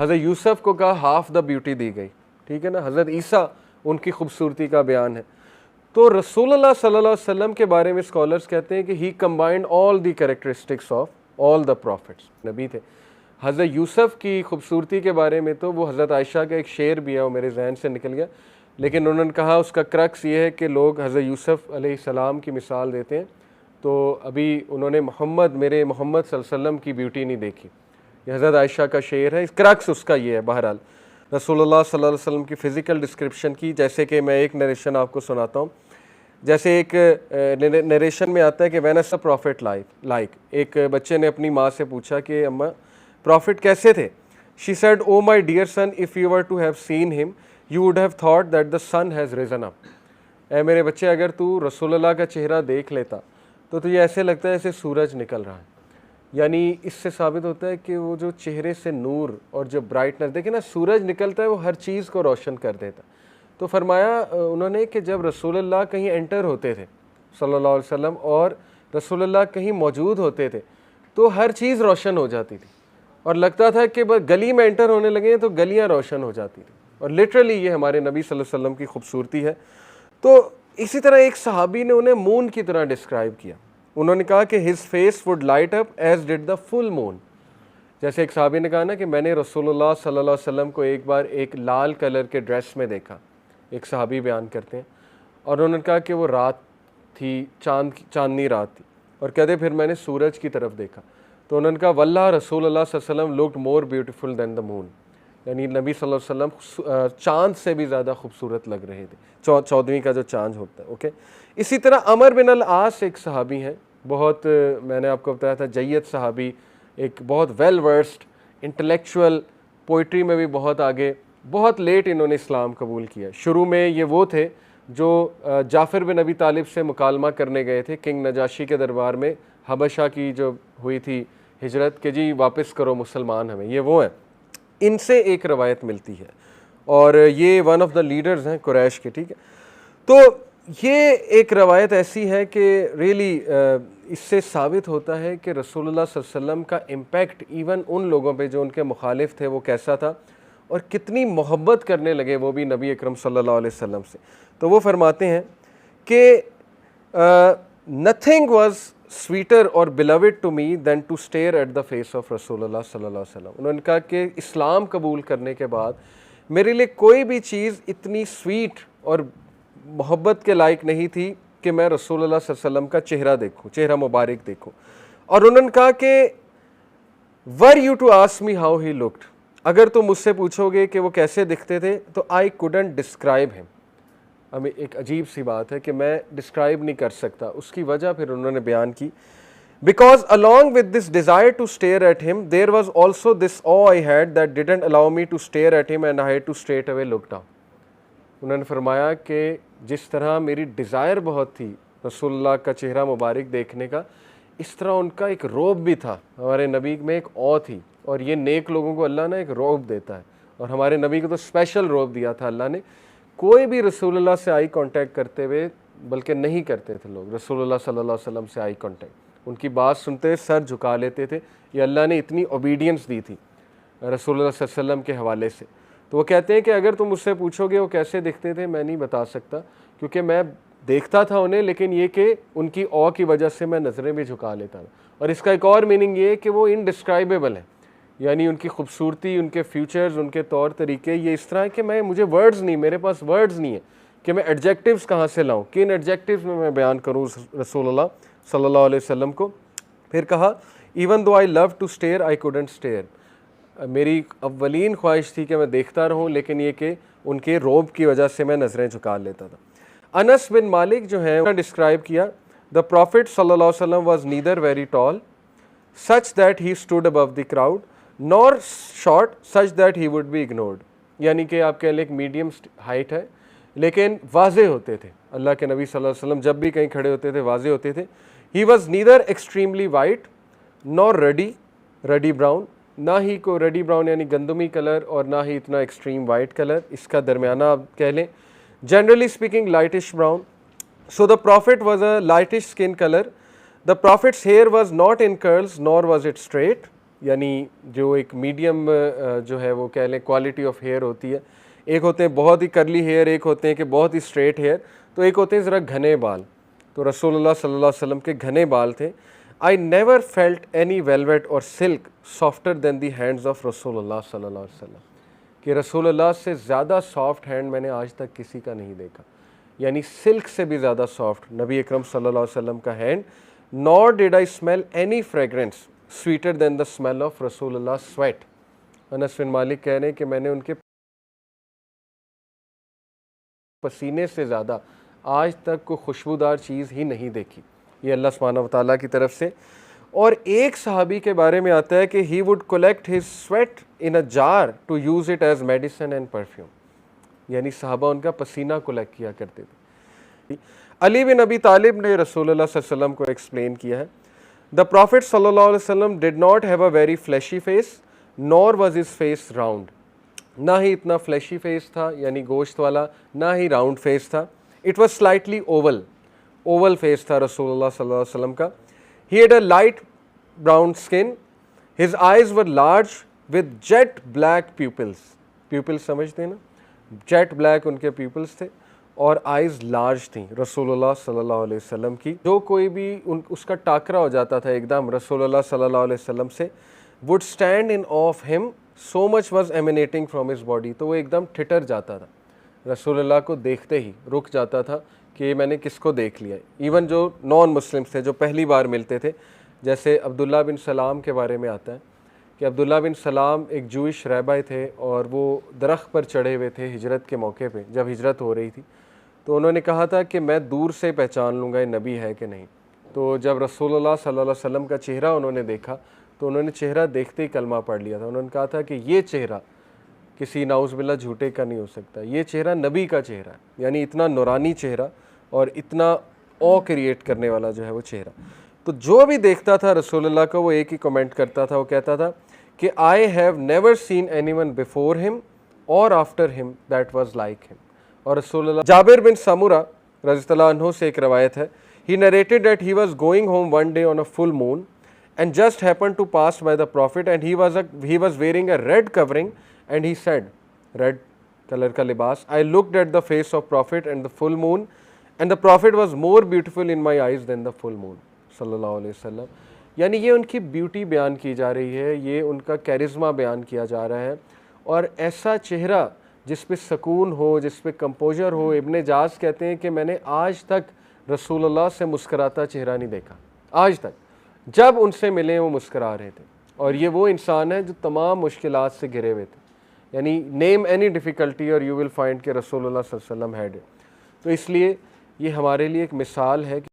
हज़रत यूसुफ को कहा हाफ द ब्यूटी दी गई, ठीक है ना। हज़रत ईसा उनकी खूबसूरती का बयान है। तो रसूलुल्लाह सल्लल्लाहु अलैहि वसल्लम के बारे में स्कॉलर्स कहते हैं कि he combined all the characteristics of all the prophets, नबी थे। हज़रत यूसुफ की खूबसूरती के बारे में तो वो हज़रत आयशा का एक शेर भी है, वो मेरे जहन से निकल गया, लेकिन उन्होंने कहा उसका क्रक्स ये है कि लोग हज़रत यूसुफ अलैहिस्सलाम की मिसाल देते हैं, तो अभी उन्होंने मेरे मोहम्मद सल्लल्लाहु अलैहि वसल्लम की ब्यूटी नहीं देखी। ये हज़रत आयशा का शेर है, क्रक्स उसका ये है। बहरहाल रसूलुल्लाह सल्लल्लाहु अलैहि वसल्लम की फ़िज़िकल डिस्क्रिप्शन की, जैसे कि मैं एक नरेशन आपको सुनाता हूँ। जैसे एक नरेशन में आता है कि व्हेन अ प्रॉफिट लाइक एक बच्चे ने अपनी माँ से पूछा कि अम्मा प्रॉफिट कैसे थे। She said oh my dear son, if you were to have seen him you would have thought that the sun has risen up. ए मेरे बच्चे, अगर तू रसूलुल्लाह का चेहरा देख लेता तो तुझे ऐसे लगता है जैसे सूरज निकल रहा है। यानी इससे साबित होता है कि वो जो चेहरे से नूर और जो ब्राइटनेस, देखिए ना, सूरज निकलता है वो हर चीज़ को रोशन कर देता। तो फरमाया उन्होंने कि जब रसूलुल्लाह कहीं एंटर होते थे सल्लल्लाहु अलैहि वसल्लम और रसूलुल्लाह कहीं मौजूद होते थे तो हर चीज़ रोशन हो जाती थी, और लगता था कि बस गली में एंटर होने लगे तो गलियां रोशन हो जाती थी। और लिटरली ये हमारे नबी सल्लल्लाहु अलैहि वसल्लम की खूबसूरती है। तो इसी तरह एक सहाबी ने उन्हें मून की तरह डिस्क्राइब किया। उन्होंने कहा कि his face would light up as did the full moon. जैसे एक सहाबी ने कहा ना कि मैंने रसूलुल्लाह सल्लल्लाहु अलैहि वसल्लम को एक बार एक लाल कलर के ड्रेस में देखा, एक सहाबी बयान करते हैं, और उन्होंने कहा कि वो रात थी, चांदनी रात थी, और कहते फिर मैंने सूरज की तरफ देखा तो उन्होंने कहा वल्लाह रसूलुल्लाह सल्लल्लाहु अलैहि वसल्लम looked more beautiful then the moon. यानी नबी सल्लल्लाहु अलैहि वसल्लम चाँद से भी ज़्यादा खूबसूरत लग रहे थे, 14वीं का जो चाँद होता है। ओके, इसी तरह अमर बिन अल आस एक सहाबी हैं, बहुत मैंने आपको बताया था जय्यद सहाबी, एक बहुत वेल वर्स्ड इंटेलेक्चुअल, पोइट्री में भी बहुत आगे, बहुत लेट इन्होंने इस्लाम कबूल किया। शुरू में ये वो थे जो जाफ़र बिन अबी तालिब से मुकालमा करने गए थे किंग नजाशी के दरबार में, हबशा की जो हुई थी हिजरत के, जी वापस करो मुसलमान हमें, ये वो हैं। इनसे एक रवायत मिलती है और ये वन ऑफ द लीडर्स हैं कुरैश के, ठीक है। तो ये एक रवायत ऐसी है कि रियली इससे साबित होता है कि रसूलुल्लाह सल्लल्लाहु अलैहि वसल्लम का इम्पैक्ट इवन उन लोगों पे जो उनके मुखालिफ थे वो कैसा था, और कितनी मोहब्बत करने लगे वो भी नबी अकरम सल्लल्लाहु अलैहि वसल्लम से। तो वो फरमाते हैं कि नथिंग वाज स्वीटर और beloved to me than to stare at the face of रसूलुल्लाह सल्लल्लाहु अलैहि वसल्लम। उन्होंने कहा कि इस्लाम कबूल करने के बाद मेरे लिए कोई भी चीज़ इतनी स्वीट और मोहब्बत के लायक नहीं थी कि मैं रसूलुल्लाह सल्लल्लाहु अलैहि वसल्लम का चेहरा देखूं, चेहरा मुबारक देखूं। और उन्होंने कहा कि were you to ask me how he looked, अगर तुम मुझसे पूछोगे कि वो कैसे दिखते थे तो आई कुडंट डिस्क्राइब हिम। हमें एक अजीब सी बात है कि मैं डिस्क्राइब नहीं कर सकता। उसकी वजह फिर उन्होंने बयान की, because along with this desire to stare at him there was also this awe I had that didn't allow me to stare at him and I had to straight away look down. उन्होंने फरमाया कि जिस तरह मेरी desire बहुत थी रसूलुल्लाह का चेहरा मुबारक देखने का, इस तरह उनका एक रौब भी था। हमारे नबी में एक औ थी, और ये नेक लोगों को अल्लाह ने एक रौब देता है, और हमारे नबी को तो स्पेशल रौब दिया था अल्लाह ने। कोई भी रसूलुल्लाह से आई कांटेक्ट करते हुए बल्कि नहीं करते थे लोग रसूलुल्लाह सल्लल्लाहु अलैहि वसल्लम से आई कांटेक्ट। उनकी बात सुनते हुए सर झुका लेते थे। ये अल्लाह ने इतनी ओबीडियंस दी थी रसूलुल्लाह सल्लल्लाहु अलैहि वसल्लम के हवाले से। तो वो कहते हैं कि अगर तुम मुझसे पूछोगे वो कैसे दिखते थे, मैं नहीं बता सकता, क्योंकि मैं देखता था उन्हें, लेकिन ये कि उनकी औ की वजह से मैं नज़रें भी झुका लेता था। और इसका एक और मीनिंग ये है कि वो इनडिस्क्राइबेबल है, यानी उनकी खूबसूरती, उनके फ्यूचर्स, उनके तौर तरीके ये इस तरह है कि मुझे वर्ड्स नहीं, मेरे पास वर्ड्स नहीं है कि मैं एडजेक्टिव्स कहाँ से लाऊं, किन एडजेक्टिव्स में मैं बयान करूँ रसूलुल्लाह सल्लल्लाहु अलैहि वसल्लम को। फिर कहा even though I love to stare I couldn't stare, मेरी अव्वलीन ख्वाहिश थी कि मैं देखता रहूँ, लेकिन ये कि उनके रोब की वजह से मैं नज़रें झुका लेता था। अनस बिन मालिक जो है उन्होंने डिस्क्राइब किया, द प्रॉफिट सल्लल्लाहु अलैहि वसल्लम was neither very tall such that he stood above the crowd nor short such that he would be ignored, यानी कि आप कह लें एक मीडियम हाइट है लेकिन वाजे होते थे। अल्लाह के नबी सल्लल्लाहु अलैहि वसल्लम जब भी कहीं खड़े होते थे वाजे होते थे। He was neither extremely white nor ready brown, ना ही को रेडी ब्राउन यानी गंदमी कलर और ना ही इतना एक्सट्रीम वाइट कलर, इसका दरमियाना आप कह लें। Generally speaking lightish brown, so the prophet was a lightish skin colour. The prophet's hair was not in curls nor was it straight, यानी जो एक मीडियम जो है वो कह लें क्वालिटी ऑफ हेयर होती है। एक होते हैं बहुत ही करली हेयर, एक होते हैं कि बहुत ही स्ट्रेट हेयर, तो एक होते हैं ज़रा घने बाल। तो रसूलुल्लाह सल्लल्लाहु अलैहि वसल्लम के घने बाल थे। I never felt any velvet और silk softer than the hands of रसूलुल्लाह सल्लल्लाहु अलैहि वसल्लम, कि रसूलुल्लाह से ज़्यादा सॉफ्ट हैंड मैंने आज तक किसी का नहीं देखा, यानी सिल्क से भी ज़्यादा सॉफ्ट नबी अकरम सल्लल्लाहु अलैहि वसल्लम का hand. Nor did I smell any fragrance sweeter than the smell of रसूलुल्लाह स्वेट। अनस बिन मालिक कह रहे हैं कि मैंने उनके पसीने से ज़्यादा आज तक कोई खुशबूदार चीज़ ही नहीं देखी, ये अल्लाह सुब्हानहू व तआला की तरफ से। और एक सहाबी के बारे में आता है कि he would collect his sweat in a jar to use it as medicine and perfume, यानी सहाबा उनका पसीना कलेक्ट किया करते थे। अली बिन अबी तालिब ने रसूलुल्लाह सल्लल्लाहु अलैहि वसल्लम को एक्सप्लेन किया है, द प्रॉफिट सल्लल्लाहु अलैहि वसल्लम did not have a very flashy face nor was his face round, ना ही इतना फ्लैशी फेस था यानी गोश्त वाला, ना ही राउंड फेस था। It was slightly Oval, Oval face था रसूलुल्लाह सल्लल्लाहु अलैहि वसल्लम का। He had a light brown skin, his eyes were large with jet black pupils, pupils समझते ना, जेट ब्लैक उनके प्यूपिल्स थे और आइज़ लार्ज थी रसूलुल्लाह सल्लल्लाहु अलैहि वसल्लम की। जो कोई भी उसका टाकरा हो जाता था एकदम रसूलुल्लाह सल्लल्लाहु अलैहि वसल्लम से, would stand in of him so much was emanating from his body, तो वो एकदम ठिठर जाता था, रसूलुल्लाह को देखते ही रुक जाता था कि मैंने किसको देख लिया। इवन जो नॉन मुस्लिम्स थे जो पहली बार मिलते थे, जैसे अब्दुल्ला बिन सलाम के बारे में आता है कि अब्दुल्ला बिन सलाम एक जूइश रहबाई थे और वो दरख्त पर चढ़े हुए थे हिजरत के मौके पे, जब हिजरत हो रही थी। तो उन्होंने कहा था कि मैं दूर से पहचान लूँगा ये नबी है कि नहीं। तो जब रसूलुल्लाह सल्लल्लाहु अलैहि वसल्लम का चेहरा उन्होंने देखा तो उन्होंने चेहरा देखते ही कलमा पढ़ लिया था। उन्होंने कहा था कि ये चेहरा किसी नाउज़ुबिल्लाह झूठे का नहीं हो सकता, ये चेहरा नबी का चेहरा है, यानी इतना नूरानी चेहरा और इतना ऑ क्रिएट करने वाला जो है वो चेहरा। तो जो भी देखता था रसूलुल्लाह को वो एक ही कमेंट करता था, वो कहता था कि I have never seen anyone before him और after him that was like him. और रसूलुल्लाह जाबिर बिन समूरा रज़ियल्लाहु अन्हु से एक रवायत है, ही narrated that he was going home one day on a full moon and just happened to pass by the prophet and he was wearing a red covering and he said, red color ka libas, I looked at the face of prophet and the full moon and the prophet was more beautiful in my eyes than the full moon sallallahu alaihi wasallam। यानी ये उनकी beauty बयान की जा रही है, ये उनका कैरिज्मा बयान किया जा रहा है और ऐसा चेहरा जिस पे सुकून हो, जिस पे कंपोजर हो। इब्ने जाज कहते हैं कि मैंने आज तक रसूलुल्लाह से मुस्कुराता चेहरा नहीं देखा, आज तक। जब उनसे मिले वो मुस्करा रहे थे और ये वो इंसान है जो तमाम मुश्किलात से घिरे हुए थे, यानी नेम एनी डिफ़िकल्टी और यू विल फाइंड के रसूलुल्लाह सल्लल्लाहु अलैहि वसल्लम हैड इट। तो इसलिए ये हमारे लिए एक मिसाल है कि